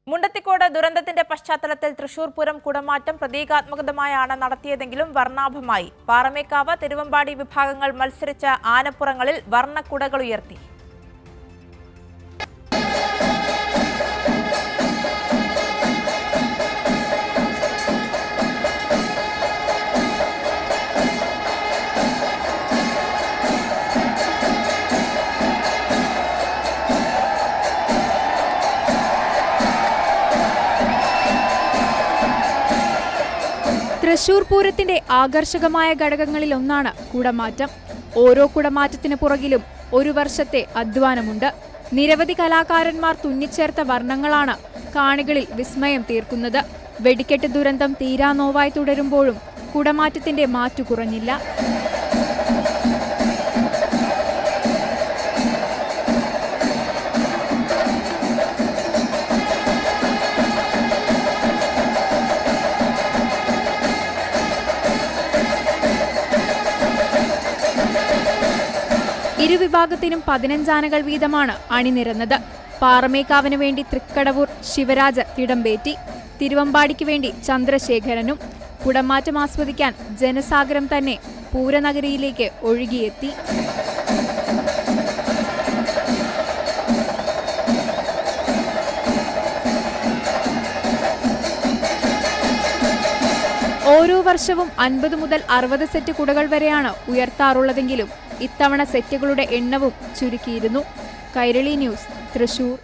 മുണ്ടത്തിക്കോട് ദുരന്തത്തിന്റെ പശ്ചാത്തലത്തിൽ തൃശൂർ പൂരം കുടമാറ്റം പ്രതീകാത്മകമായാണ് നടത്തിയതെങ്കിലും വർണ്ണാഭമായി. പാറമേക്കാവ്, തിരുവമ്പാടി വിഭാഗങ്ങൾ മത്സരിച്ച ആനപ്പുറങ്ങളിൽ വർണ്ണക്കുടകളുയർത്തി. തൃശൂർ പൂരത്തിന്റെ ആകർഷകമായ ഘടകങ്ങളിലൊന്നാണ് കുടമാറ്റം. ഓരോ കുടമാറ്റത്തിന് പുറകിലും ഒരു വർഷത്തെ അധ്വാനമുണ്ട്. നിരവധി കലാകാരന്മാർ തുന്നിച്ചേർത്ത വർണ്ണങ്ങളാണ് കാണികളിൽ വിസ്മയം തീർക്കുന്നത്. വെടിക്കെട്ട് ദുരന്തം തീരാനോവായി തുടരുമ്പോഴും കുടമാറ്റത്തിന്റെ മാറ്റു കുറഞ്ഞില്ല. ഇരുവിഭാഗത്തിനും 15 ആനകൾ വീതമാണ് അണിനിരന്നത്. പാറമേക്കാവിന് വേണ്ടി തൃക്കടവൂർ ശിവരാജ് തിടമ്പേറ്റി. തിരുവമ്പാടിക്ക് വേണ്ടി ചന്ദ്രശേഖരനും. കുടമാറ്റം ആസ്വദിക്കാൻ ജനസാഗരം തന്നെ പൂരനഗരിയിലേക്ക് ഒഴുകിയെത്തി. ഓരോ വർഷവും 50 മുതൽ 60 സെറ്റ് കുടകൾ വരെയാണ് ഉയർത്താറുള്ളതെങ്കിലും ഇത്തവണ സെറ്റുകളുടെ എണ്ണവും ചുരുക്കിയിരുന്നു. കൈരളി ന്യൂസ്, തൃശൂർ.